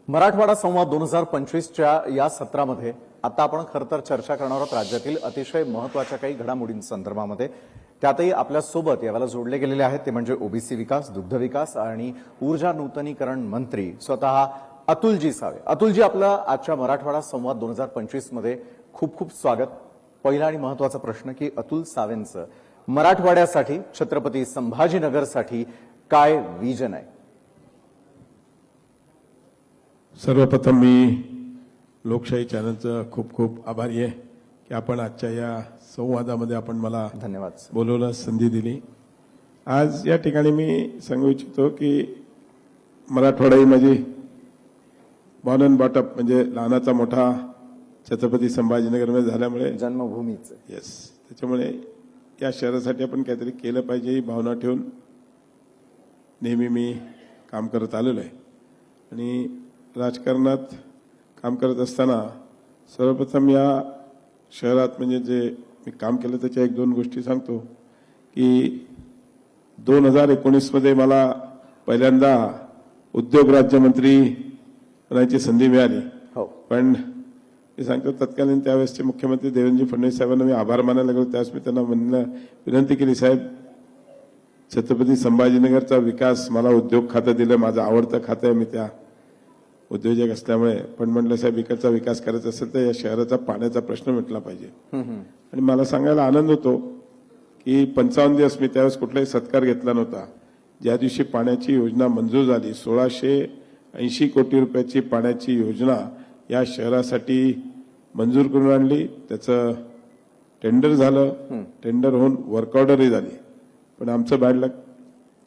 मराठवाडा संवाद 2025च्या या सत्रामध्ये आता आपण खरं तर चर्चा करणार आहोत राज्यातील अतिशय महत्त्वाच्या काही घडामोडींसंदर्भामध्ये। त्यातही आपल्यासोबत यावेळेला जोडले गेलेले आहेत ते म्हणजे ओबीसी विकास, दुग्ध विकास आणि ऊर्जा नूतनीकरण मंत्री स्वतः अतुलजी सावे। अतुलजी, आपलं आजच्या मराठवाडा संवाद 2025 मध्ये खूप खूप स्वागत। पहिला आणि महत्त्वाचा प्रश्न की अतुल सावेंचं मराठवाड्यासाठी, छत्रपती संभाजीनगरसाठी काय विजन आहे? सर्वप्रथम मी लोकशाही चॅनलचं खूप खूप आभारी आहे की आपण आजच्या या संवादामध्ये आपण मला धन्यवाद बोलवलं, संधी दिली। आज या ठिकाणी मी सांगू इच्छितो की मराठवाडा ही माझी बॉर्न अँड बॉटअप म्हणजे लहानाचा मोठा छत्रपती संभाजीनगरमध्ये झाल्यामुळे जन्मभूमीचं त्याच्यामुळे या शहरासाठी आपण काहीतरी केलं पाहिजे ही भावना ठेवून नेहमी मी काम करत आलेलो आहे। आणि राजकारणात काम करत असताना सर्वप्रथम या शहरात म्हणजे जे मी काम केलं त्याच्या एक दोन गोष्टी सांगतो की 2019 मध्ये मला पहिल्यांदा उद्योग राज्यमंत्री होण्याची संधी मिळाली। पण मी सांगतो तत्कालीन त्यावेळेसचे मुख्यमंत्री देवेंद्र फडणवीस साहेबांना मी आभार मानायला लागलो। त्यावेळेस मी त्यांना विनंती केली, साहेब छत्रपती संभाजीनगरचा विकास मला उद्योग खातं दिलं, माझं आवडतं खातं आहे, मी त्या उद्योजक असल्यामुळे, पण म्हटलं साहेब इकडचा विकास करायचा असेल तर या शहराचा पाण्याचा प्रश्न मिटला पाहिजे। आणि मला सांगायला आनंद होतो की 55 दिवस मी त्यावेळेस कुठलाही सत्कार घेतला नव्हता। ज्या दिवशी पाण्याची योजना मंजूर झाली, 1680 कोटी रुपयाची पाण्याची योजना या शहरासाठी मंजूर करून आणली, त्याचं टेंडर झालं, टेंडर होऊन वर्क ऑर्डरही झाली, पण आमचं बॅड लक,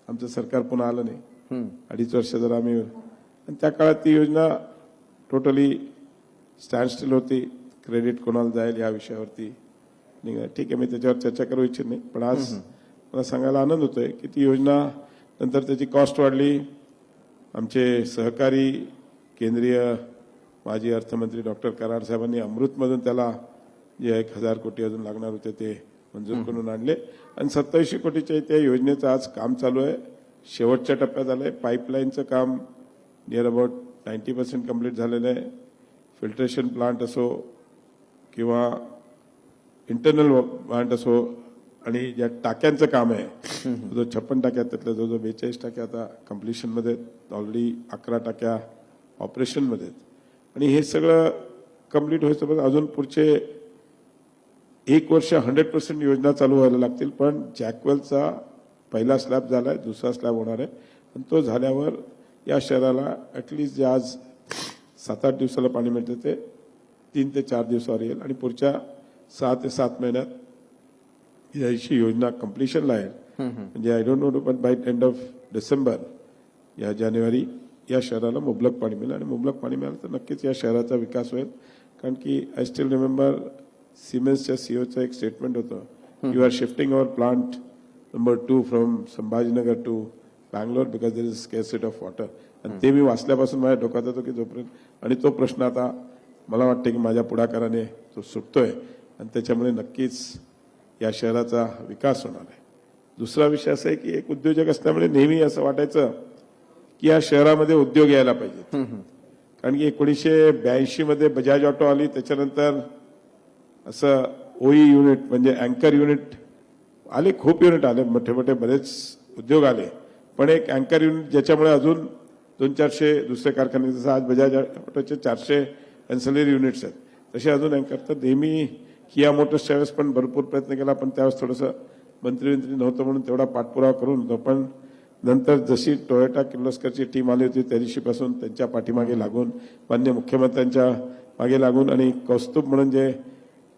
आमचं सरकार पुन्हा आलं नाही। 2.5 वर्ष जर आम्ही, आणि त्या काळात ती योजना टोटली स्टँडस्टिल होती, क्रेडिट कोणाला जाईल या विषयावरती ठीक आहे, मी त्याच्यावर चर्चा करू इच्छित नाही। पण आज मला सांगायला आनंद होतोय की ती योजना नंतर त्याची कॉस्ट वाढली। आमचे सहकारी केंद्रीय माजी अर्थमंत्री डॉक्टर कराड साहेबांनी अमृतमधून त्याला जे 1000 कोटी अजून लागणार होते ते मंजूर करून आणले आणि 87 कोटीच्या त्या योजनेचं आज काम चालू आहे, शेवटच्या टप्प्यात आलंय। पाईपलाईनचं काम नियर अबाउट 90% कंप्लीट झालेलं आहे। फिल्ट्रेशन प्लांट असो किंवा इंटरनल प्लांट असो, आणि ज्या टाक्यांचं काम आहे जो 56 टाक्या त्यातल्या जो 42 टाक्या आता कम्प्लिशनमध्ये, ऑलरेडी 11 टाक्या ऑपरेशनमध्ये, आणि हे सगळं कंप्लीट होईपर्यंत अजून पुढचे 1 वर्ष 100% योजना चालू व्हायला लागतील। पण जॅकवेलचा पहिला स्लॅब झालाय, दुसरा स्लॅब होणार आहे, आणि तो झाल्यावर या शहराला ॲटलिस्ट जे आज 7-8 दिवसाला पाणी मिळते ते 3 ते 4 दिवसावर येईल, आणि पुढच्या 6 ते 7 महिन्यात याची योजना कम्प्लिशनला आहे। म्हणजे आय डोंट नो, पण बाय एंड ऑफ डिसेंबर या जानेवारी या शहराला मुबलक पाणी मिळेल, आणि मुबलक पाणी मिळालं तर नक्कीच या शहराचा विकास होईल। कारण की आय स्टील रिमेंबर सिमेन्सच्या सीईओचं एक स्टेटमेंट होतं, you are shifting our plant number 2 from Sambhajinagar to Bangalore because there is scarcity of water. आणि ते मी वाचल्यापासून माझ्या डोक्यात होतो की जोपर्यंत, आणि तो प्रश्न आता मला वाटतं की माझ्या पुढाकाराने तो सुटतोय, आणि त्याच्यामुळे नक्कीच या शहराचा विकास होणार आहे। दुसरा विषय असा आहे की एक उद्योजक असल्यामुळे नेहमी असं वाटायचं की या शहरामध्ये उद्योग यायला पाहिजे। कारण की 1982 मध्ये बजाज ऑटो आली, त्याच्यानंतर असं ओई युनिट म्हणजे अँकर युनिट आले, खूप युनिट आले, मोठे मोठे बरेच उद्योग आले, पण एक अँकर युनिट ज्याच्यामुळे अजून 200-400 दुसरे कारखाने, जसं आज बजाज ऑटोचे 400 एन्सिलरी युनिट्स आहेत, तसे अजून अँकर। तर नेहमी किया मोटर्सच्या वेळेस पण भरपूर प्रयत्न केला, पण त्यावेळेस थोडंसं मंत्री नव्हतं म्हणून तेवढा पाठपुरावा करून होतो। पण नंतर जशी टोयोटा किर्लोस्करची टीम आली होती त्या दिवशीपासून त्यांच्या पाठीमागे लागून, माननीय मुख्यमंत्र्यांच्या मागे लागून, आणि कौस्तुभ म्हणून जे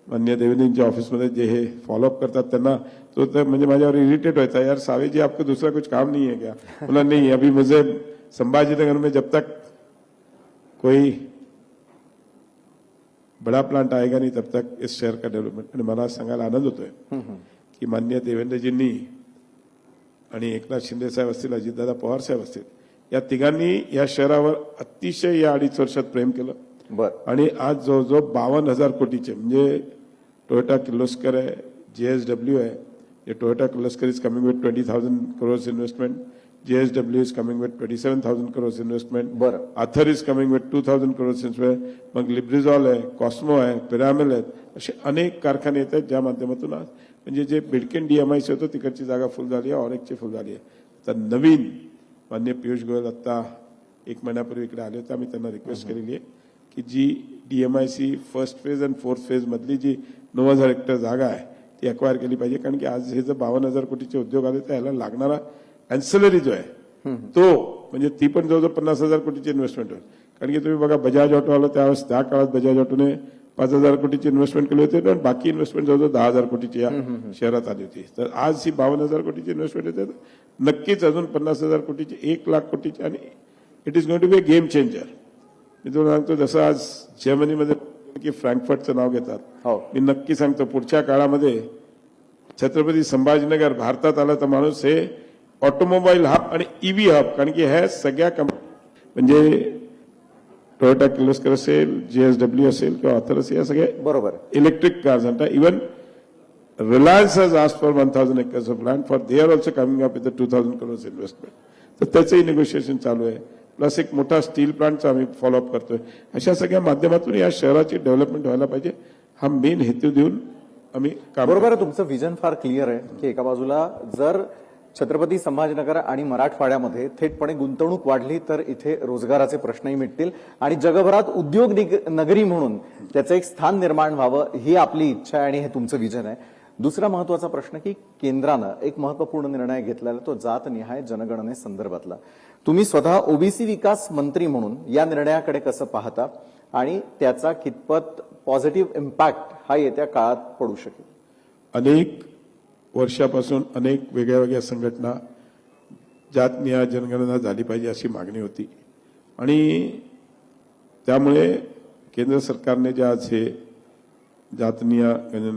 माननीय देवेंद्रजींच्या ऑफिसमध्ये जे हे फॉलोअप करतात त्यांना तो तर म्हणजे माझ्यावर इरिटेट व्हायचा, यार सावे जी आपको दूसरा कुछ काम नहीं है क्या? बोला नहीं, अभी मुझे संभाजीनगर में जब तक कोई बड़ा प्लांट आएगा नहीं तब तक इस शहर का डेव्हलपमेंट। आणि मला सांगायला आनंद होतोय की माननीय देवेंद्रजींनी आणि एकनाथ शिंदे साहेब असतील, अजितदादा पवार साहेब असतील, या तिघांनी या शहरावर अतिशय या 2.5 वर्षात प्रेम केलं। आणि आज जवळजवळ 52,000 कोटीचे, म्हणजे टोयोटा किर्लोस्कर आहे, JSW आहे, Toyota Kirloskar is coming with 20,000 crores investment, JSW is coming with 27,000 crores investment. बरं. Aether is coming with 2,000 crores investment. मग लिब्रिझॉल आहे, कॉस्मो आहे, पिरामिल आहेत, असे अनेक कारखाने येत आहेत ज्या माध्यमातून आज म्हणजे जे बिडकिन DMIC होतं तिकडची जागा फुल झाली आहे, ऑरेकची फुल झाली आहे. तर नवीन माननीय पियुष गोयल आता 1 महिन्यापूर्वी इकडे आले होते. आम्ही त्यांना रिक्वेस्ट केलेली आहे की जी DMIC फर्स्ट फेज आणि फोर्थ फेज मधली जी 9,000 हेक्टर जागा आहे ती अक्वायर केली पाहिजे. कारण की आज हे जर 52,000 कोटीचे उद्योग आले तर याला लागणारा अँसिलरी जो आहे तो म्हणजे ती पण जवळजवळ 50,000 कोटीची इन्व्हेस्टमेंट होईल. कारण की तुम्ही बघा बजाज ऑटो आलं त्यावेळेस त्या काळात बजाज ऑटोने 5,000 कोटीची इन्व्हेस्टमेंट केली होती आणि बाकी इन्व्हेस्टमेंट जवळजवळ 10,000 कोटीची या शहरात आली होती. तर आज ही 52,000 कोटीची इन्व्हेस्टमेंट येते. नक्कीच अजून 50,000 कोटीची 1,00,000 कोटीची आणि it is going to be a game changer. मी तुम्हाला सांगतो जसं आज जर्मनीमध्ये की फ्रँकफर्टचं नाव घेतात. हो. मी नक्की सांगतो पुढच्या काळामध्ये छत्रपती संभाजीनगर भारतात आला तर माणूस हे ऑटोमोबाईल हब आणि ईव्ही हब कारण की ह्या सगळ्या म्हणजे टोयोटा किर्लोस्कर असेल, JSW असेल किंवा ऑथर असेल या सगळे बरोबर इलेक्ट्रिक कार्स आणि even Reliance has asked for 1,000 acres of land for they are also coming up with 2,000 crores investment. तर त्याचंही निगोशिएशन चालू आहे. प्लस एक मोठा स्टील प्लांटचा आम्ही फॉलोअप करतोय. अशा सगळ्या माध्यमातून या शहराची डेव्हलपमेंट व्हायला पाहिजे हा मेन हेतू देऊन आम्ही काम बरोबर आहे. तुमचं विजन फार क्लिअर आहे की एका बाजूला जर छत्रपती संभाजीनगर आणि मराठवाड्यामध्ये थेटपणे गुंतवणूक वाढली तर इथे रोजगाराचे प्रश्नही मिटतील आणि जगभरात उद्योग नगरी म्हणून त्याचं एक स्थान निर्माण व्हावं ही आपली इच्छा आहे आणि हे तुमचं विजन आहे. दुसरा महत्वाचा प्रश्न की केंद्रानं एक महत्वपूर्ण निर्णय घेतलेला तो जातनिहाय जनगणनेसंदर्भातला. तुम्ही स्वतः ओबीसी विकास मंत्री म्हणून या निर्णयाकडे कसं पाहता आणि त्याचा कितपत पॉझिटिव्ह इम्पॅक्ट हा येत्या काळात पडू शकेल? अनेक वर्षापासून अनेक वेगळ्या वेगळ्या संघटना जातनिहाय जनगणना झाली पाहिजे अशी मागणी होती आणि त्यामुळे केंद्र सरकारने जे आज हे जातनिहाय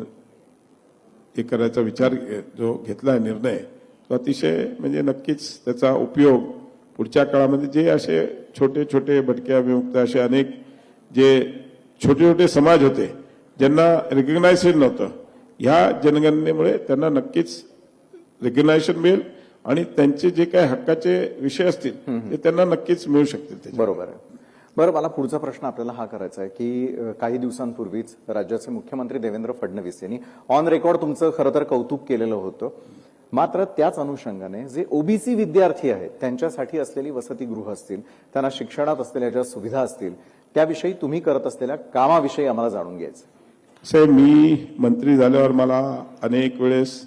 हे करायचा विचार जो घेतला निर्णय तो अतिशय म्हणजे नक्कीच त्याचा उपयोग पुढच्या काळामध्ये जे असे छोटे छोटे भटक्या विमुक्त असे अनेक जे छोटे छोटे समाज होते ज्यांना रिकग्नायझेशन नव्हतं ह्या जनगणनेमुळे त्यांना नक्कीच रिकग्नायझेशन मिळेल आणि त्यांचे जे काही हक्काचे विषय असतील ते त्यांना नक्कीच मिळू शकतील. बरोबर आहे. बरं, मला पुढचा प्रश्न आपल्याला हा करायचा आहे की काही दिवसांपूर्वीच राज्याचे मुख्यमंत्री देवेंद्र फडणवीस यांनी ऑन रेकॉर्ड तुमचं खरं तर कौतुक केलेलं होतं. मात्र त्याच अनुषंगाने जे ओबीसी विद्यार्थी आहेत त्यांच्यासाठी असलेली वसतिगृह असतील, त्यांना शिक्षणात असलेल्या ज्या सुविधा असतील त्याविषयी तुम्ही करत असलेल्या कामाविषयी आम्हाला जाणून घ्यायचं. साहेब मी मंत्री झाल्यावर मला अनेक वेळेस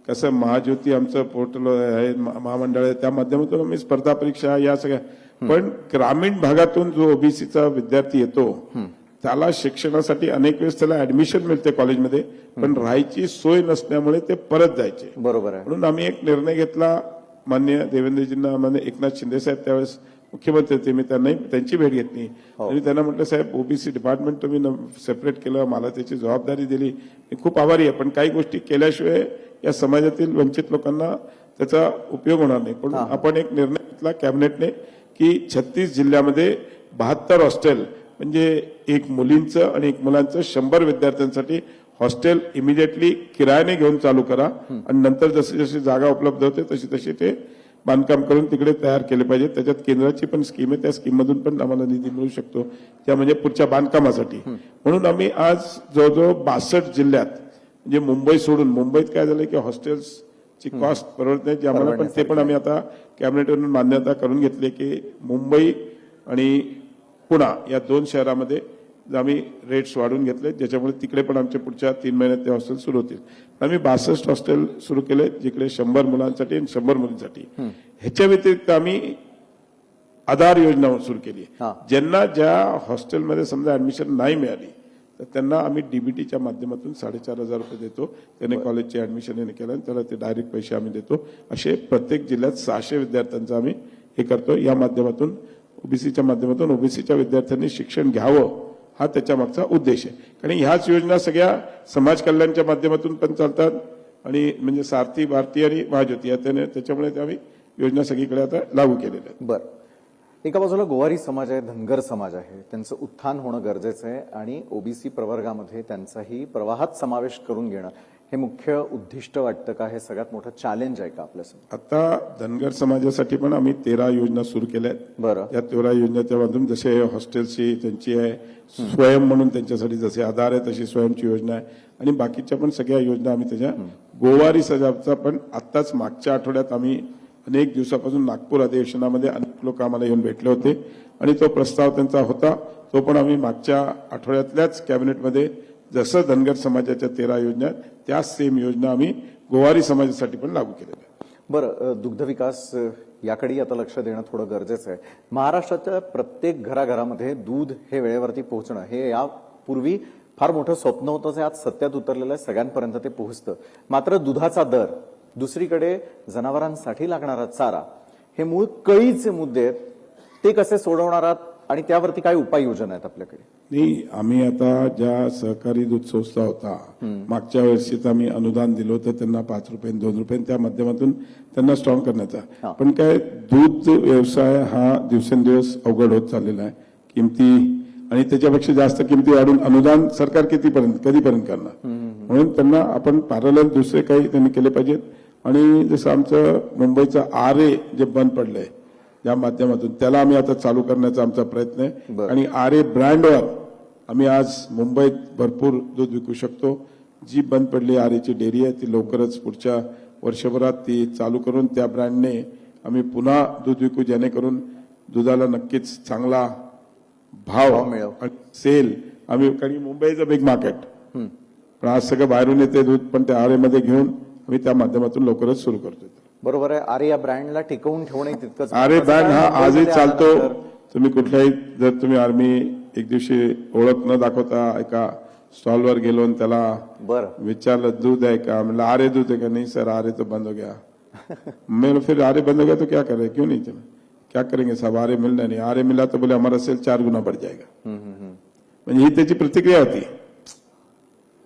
कसं महाज्योती आमचं पोर्टल आहे महामंडळ आहे त्या माध्यमातून आम्ही स्पर्धा परीक्षा या सगळ्या पण ग्रामीण भागातून जो ओबीसीचा विद्यार्थी येतो त्याला शिक्षणासाठी अनेक वेळेस त्याला ऍडमिशन मिळते कॉलेजमध्ये पण राहायची सोय नसल्यामुळे ते परत जायचे. बरोबर आहे. म्हणून आम्ही एक निर्णय घेतला माननीय देवेंद्रजींना माननीय एकनाथ शिंदे साहेब त्यावेळेस मुख्यमंत्री होते मी त्यांची भेट घेतली आणि त्यांना म्हटलं साहेब ओबीसी डिपार्टमेंट तुम्ही सेपरेट केलं मला त्याची जबाबदारी दिली मी खूप आभारी आहे पण काही गोष्टी केल्याशिवाय या समाजातील वंचित लोकांना त्याचा उपयोग होणार नाही. पण आपण एक निर्णय घेतला कॅबिनेटने की 36 जिल्ह्यामध्ये 72 हॉस्टेल म्हणजे एक मुलींचं आणि एक मुलांचं 100 विद्यार्थ्यांसाठी हॉस्टेल इमिडिएटली किरायाने घेऊन चालू करा आणि नंतर जशी जशी जागा उपलब्ध होते तशी तशी ते बांधकाम करून तिकडे तयार केले पाहिजे. त्याच्यात केंद्राची पण स्कीम आहे त्या स्कीममधून पण आम्हाला निधी मिळू शकतो त्या म्हणजे पुढच्या बांधकामासाठी. म्हणून आम्ही आज जवळजवळ 62 जिल्ह्यात म्हणजे मुंबई सोडून मुंबईत काय झालं की हॉस्टेल्सची कॉस्ट परवडत नाही आम्हाला पण ते पण आम्ही आता कॅबिनेटवरून मान्यता करून घेतली की मुंबई आणि पुणा या 2 शहरामध्ये आम्ही रेट्स वाढवून घेतले ज्याच्यामुळे तिकडे पण आमच्या पुढच्या 3 महिन्यात ते हॉस्टेल सुरू होतील. आम्ही 62 हॉस्टेल सुरू केले जिकडे 100 मुलांसाठी आणि 100 मुलींसाठी. ह्याच्या व्यतिरिक्त आम्ही आधार योजना सुरू केली ज्यांना ज्या हॉस्टेलमध्ये समजा ऍडमिशन नाही मिळाली तर त्यांना आम्ही डीबीटीच्या माध्यमातून 4,500 रुपये देतो. त्याने कॉलेजचे ऍडमिशन हे केलं त्याला ते डायरेक्ट पैसे आम्ही देतो. असे प्रत्येक जिल्ह्यात 600 विद्यार्थ्यांचं आम्ही हे करतो. या माध्यमातून ओबीसीच्या माध्यमातून ओबीसीच्या विद्यार्थ्यांनी शिक्षण घ्यावं हा त्याच्या मागचा उद्देश आहे. कारण ह्याच योजना सगळ्या समाज कल्याणच्या माध्यमातून पण चालतात आणि म्हणजे सारथी भारती आणि महाज्योती त्याच्यामुळे आम्ही योजना सगळीकडे आता लागू केलेल्या आहेत. बरं, एका बाजूला गोवारी समाज आहे, धनगर समाज आहे, त्यांचं उत्थान होणं गरजेचं आहे आणि ओबीसी प्रवर्गामध्ये त्यांचाही प्रवाहात समावेश करून घेणं हे मुख्य उद्दिष्ट वाटतं का? हे सगळ्यात मोठं चॅलेंज आहे का आपल्यासमोर? आता धनगर समाजासाठी पण आम्ही 13 योजना सुरू केल्या आहेत. बरं. या 13 योजनेच्या माध्यमातून जसे हॉस्टेलची त्यांची आहे, स्वयं म्हणून त्यांच्यासाठी जसे आधार आहे तशी स्वयंची योजना आहे आणि बाकीच्या पण सगळ्या योजना आम्ही त्याच्या गोवारी सजावचा पण आत्ताच मागच्या आठवड्यात आम्ही अनेक दिवसापासून नागपूर अधिवेशनामध्ये अनेक लोक आम्हाला येऊन भेटले होते आणि तो प्रस्ताव त्यांचा होता तो पण आम्ही मागच्या आठवड्यातल्याच कॅबिनेटमध्ये जसं धनगर समाजाच्या 13 योजना त्याच सेम योजना आम्ही गोवारी समाजासाठी पण लागू केलेल्या आहे. बरं, दुग्ध विकास याकडे आता लक्ष देणं थोडं गरजेचं आहे. महाराष्ट्राच्या प्रत्येक घराघरामध्ये दूध हे वेळेवरती पोहोचणं हे यापूर्वी फार मोठं स्वप्न होतं, जे आज सत्यात उतरलेलं आहे, सगळ्यांपर्यंत ते पोहोचतं. मात्र दुधाचा दर, दुसरीकडे जनावरांसाठी लागणारा चारा, हे मूळ कळीचे मुद्दे आहेत. ते कसे सोडवणार आहात आणि त्यावरती काय उपाययोजना आहेत आपल्याकडे? नाही, आम्ही आता ज्या सहकारी दूध संस्था होता मागच्या वर्षीच आम्ही अनुदान दिलं होतं त्यांना 5 रुपये 2 रुपये त्या माध्यमातून त्यांना स्ट्रॉंग करण्याचा. पण काय दूध व्यवसाय हा दिवसेंदिवस अवघड होत चाललेला आहे. किमती आणि त्याच्यापेक्षा जास्त किमती वाढून अनुदान सरकार कधीपर्यंत करणार. म्हणून त्यांना आपण पॅरलल दुसरे काही त्यांनी केले पाहिजेत. आणि जसं आमचं मुंबईचं आरे जे बंद पडलंय या माध्यमातून त्याला आम्ही आता चालू करण्याचा आमचा प्रयत्न आहे. आणि आरे ब्रँडवर आम्ही आज मुंबईत भरपूर दूध विकू शकतो. जी बंद पडली आरेची डेअरी आहे ती लवकरच पुढच्या वर्षभरात ती चालू करून त्या ब्रँडने आम्ही पुन्हा दूध विकू, जेणेकरून दुधाला नक्कीच चांगला भाव मिळेल. सेल आम्ही, कारण मुंबईचं बिग मार्केट, पण आज सगळं बाहेरून येते दूध, पण त्या आरेमध्ये घेऊन आम्ही त्या माध्यमातून लवकरच सुरू करतो. बरोबर आहे. आरे या ब्रँडला टिकवून ठेवणे तितकंच आरे ब्रँड हा आजही चालतो. आल्यानंतर तुम्ही कुठल्याही, जर तुम्ही आर्मी एक दिवशी ओळख न दाखवता एका स्टॉलवर गेलो आणि त्याला बरं विचारलं दूध आहे का, म्हणलं आरे दूध है का, नहीं सर आरे तो बंद हो गया. मैं फिर आरे बंद हो गया तो क्या करे, क्यों नहीं चला, क्या करेंगे साहब, आरे मिलना नहीं, आरे मिला तो बोले हमारा सेल 4 गुना बढ़ जाएगा. म्हणजे ही त्याची प्रतिक्रिया होती.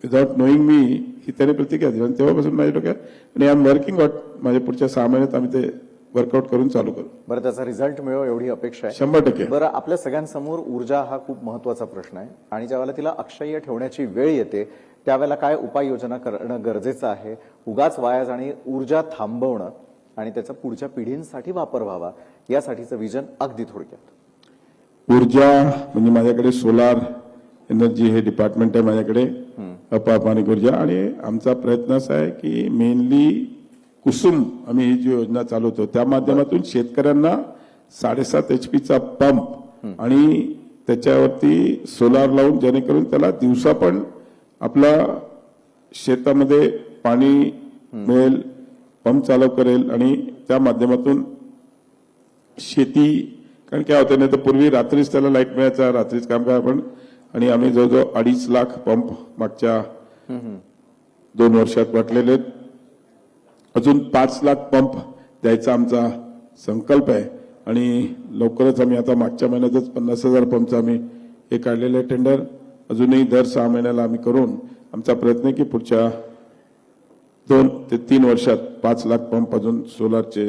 विदाउट नोईंग मी ही त्याने प्रतिक्रिया दिली आणि तेव्हापासून माझ्या डोक्यात आणि आय एम वर्किंग आउट, माझ्या पुढच्या 6 महिन्यात आम्ही ते वर्कआउट करून चालू करू. बरं, त्याचा रिझल्ट मिळो एवढी अपेक्षा आहे. 100%. बरं, आपल्या सगळ्यांसमोर ऊर्जा हा खूप महत्वाचा प्रश्न आहे आणि ज्यावेळेला तिला अक्षय्य ठेवण्याची वेळ येते त्यावेळेला काय उपाययोजना करणं गरजेचं आहे? उगाच वाया जाणे, ऊर्जा थांबवणं आणि त्याचा पुढच्या पिढींसाठी वापर व्हावा यासाठीचं विजन अगदी थोडक्यात. ऊर्जा म्हणजे माझ्याकडे सोलार एनर्जी हे डिपार्टमेंट आहे माझ्याकडे, अपारमानिक ऊर्जा. आणि आमचा प्रयत्न असा आहे की मेनली कुसुम आम्ही ही जी योजना चालवतो त्या माध्यमातून शेतकऱ्यांना 7.5 HP पंप आणि त्याच्यावरती सोलार लावून, जेणेकरून त्याला दिवसा पण आपला शेतामध्ये पाणी मिळेल, पंप चालू करेल आणि त्या माध्यमातून शेती, कारण काय होतं नाही तर पूर्वी रात्रीच त्याला लाईट मिळायचा, रात्रीच काम करा आपण. आणि आम्ही जवळजवळ 2.5 लाख पंप मागच्या 2 वर्षात वाटलेले आहेत. अजून 5 लाख पंप द्यायचा आमचा संकल्प आहे आणि लवकरच आम्ही आता मागच्या महिन्यातच 50,000 पंपचं आम्ही हे काढलेलं आहे टेंडर. अजूनही दर 6 महिन्याला आम्ही करून आमचा प्रयत्न आहे की पुढच्या 2 ते 3 वर्षात 5 लाख पंप अजून सोलारचे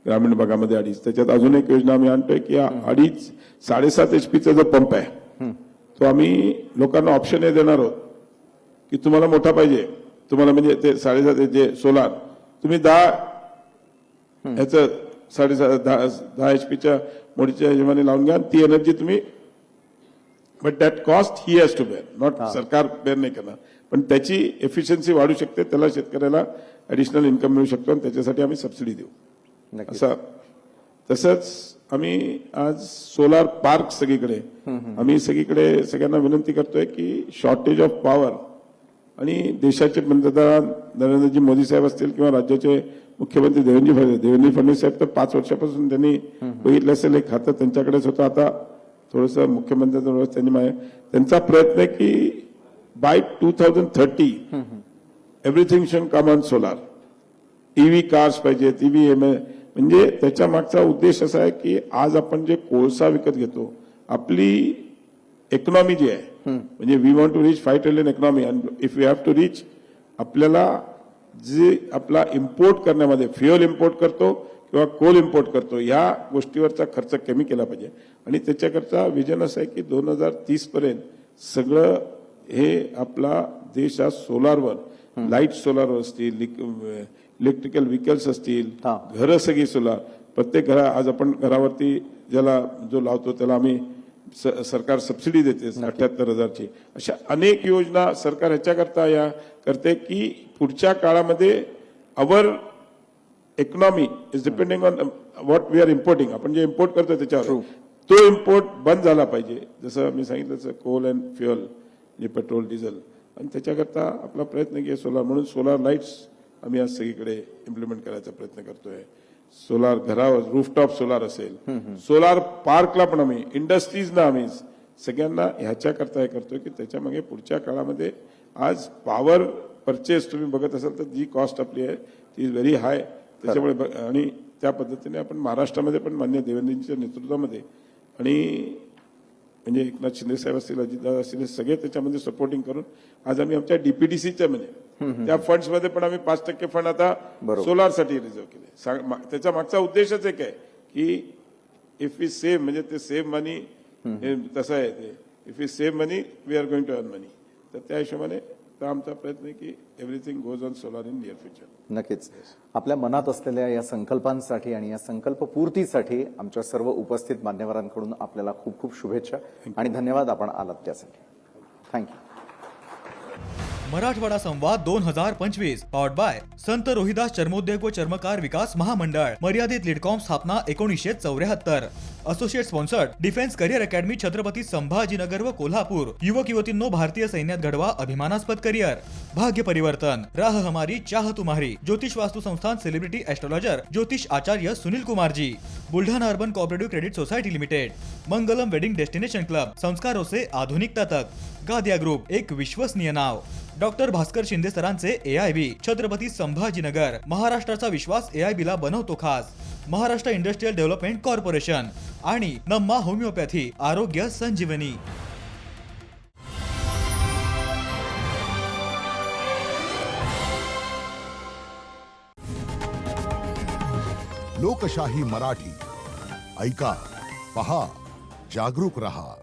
ग्रामीण भागामध्ये 2.5. त्याच्यात अजून एक योजना आम्ही आणतोय की 7.5 HP जो पंप आहे तो आम्ही लोकांना ऑप्शन हे देणार आहोत की तुम्हाला मोठा पाहिजे, तुम्हाला म्हणजे ते 7.5 जे सोलार तुम्ही 10 ह्याचं 10 HPच्या मोठीच्या हिशोबाने लावून घ्या. ती एनर्जी तुम्ही, but that cost he has to bear, not सरकार बेअर नाही करणार, पण त्याची एफिशियन्सी वाढू शकते, त्याला शेतकऱ्याला ऍडिशनल इन्कम मिळू शकतो आणि त्याच्यासाठी आम्ही सबसिडी देऊ असं. तसंच आम्ही आज सोलार पार्क सगळीकडे, आम्ही सगळीकडे सगळ्यांना विनंती करतोय की शॉर्टेज ऑफ पॉवर आणि देशाचे पंतप्रधान नरेंद्रजी मोदी साहेब असतील किंवा राज्याचे मुख्यमंत्री देवेंद्र फडणवीस साहेब तर 5 वर्षापासून त्यांनी बघितलं असेल, एक खातं त्यांच्याकडेच होतं. आता थोडंसं मुख्यमंत्र्यांचं त्यांचा प्रयत्न आहे की by 2030 everything should come on solar. EV cars पाहिजेत, ईव्ही म्हणजे त्याच्या मागचा उद्देश असा आहे की आज आपण जे कोळसा विकत घेतो, आपली इकॉनॉमी जी आहे, म्हणजे we want to reach 5 trillion economy and if you have to reach, आपल्याला जे आपला इम्पोर्ट करण्यामध्ये फ्युएल इम्पोर्ट करतो किंवा कोल इम्पोर्ट करतो या गोष्टीवरचा खर्च कमी केला पाहिजे. आणि त्याच्याकरता विजन असं आहे की 2030 पर्यंत सगळं हे आपला देश हा सोलारवर, लाईट सोलार असतील, इलेक्ट्रिकल व्हेकल्स असतील, हा. घरं सगळी सोलार, प्रत्येक आज आपण घरावरती ज्याला जो लावतो त्याला आम्ही सरकार सबसिडी देते 78,000ची. अशा अनेक योजना सरकार ह्याच्याकरता या करते की पुढच्या काळामध्ये our economy is depending on what we are importing. आपण जे इम्पोर्ट करतो त्याच्यावर तो इम्पोर्ट बंद झाला पाहिजे. जसं मी सांगितलं तसं कोल अँड फ्युअल जे पेट्रोल डिझेल, आणि त्याच्याकरता आपला प्रयत्न की सोलार, म्हणून सोलार लाईट्स आम्ही आज सगळीकडे इम्प्लिमेंट करायचा प्रयत्न करतोय. सोलार घरावर रूफटॉप सोलार असेल, सोलार पार्कला पण आम्ही, इंडस्ट्रीजना आम्ही सगळ्यांना ह्याच्याकरता हे करतोय की त्याच्यामागे पुढच्या काळामध्ये आज पॉवर परचेस तुम्ही बघत असाल तर जी कॉस्ट आपली आहे ती इज व्हेरी हाय. त्याच्यामुळे आणि त्या पद्धतीने आपण महाराष्ट्रामध्ये पण मान्य देवेंद्रजींच्या नेतृत्वामध्ये आणि म्हणजे एकनाथ शिंदे साहेब असतील, अजितदादा असतील, सगळे त्याच्यामध्ये सपोर्टिंग करून आज आम्ही आमच्या डीपीडीसीच्या म्हणजे त्या फंड्स मध्ये पण आम्ही 5% फंड आता सोलारसाठी रिझर्व केले. त्याचा मागचा उद्देशच एक आहे की इफ वी सेव्ह, म्हणजे ते सेव्ह मनी तसं आहे ते, if we save money we are going to earn money. तर त्या हिशोबाने आमचा प्रयत्न आहे की everything goes on solar in near future. नक्कीच. आपल्या मनात असलेल्या या संकल्पांसाठी आणि या संकल्प पूर्तीसाठी आमच्या सर्व उपस्थित मान्यवरांकडून आपल्याला खूप खूप शुभेच्छा आणि धन्यवाद आपण आलात त्यासाठी. थँक्यू. मराठवाडा संवाद 2025 पॉवर्ड बाय संत रोहिदास चर्मोद्योग व चर्मकार विकास महामंडळ, मर्यादित लीडकॉम, स्थापना 1974. Associate sponsored defence career academy, Chhatrapati Sambhajinagar व कोल्हापूर. युवक युवतींनो, भारतीय सैन्यात घडवा अभिमानास्पद करिअर. भाग्य परिवर्तन, राह हमारी चाह तुम्हारी. ज्योतिष वास्तु संस्थान, सेलिब्रिटी एस्ट्रोलॉजर ज्योतिष Acharya Sunil Kumar ji. Buldhana urban cooperative credit society limited. Mangalam wedding destination club, संस्कारों से आधुनिकता तक. गादिया ग्रुप, एक विश्वसनीय नाव. डॉक्टर भास्कर शिंदे सरांचे AIB, छत्रपती संभाजीनगर. महाराष्ट्राचा विश्वास AIB ला बनवतो खास. महाराष्ट्र इंडस्ट्रियल डेव्हलपमेंट कॉर्पोरेशन आणि नम्मा होमिओपॅथी, आरोग्य संजीवनी. लोकशाही मराठी ऐका, पहा, जागरूक रहा.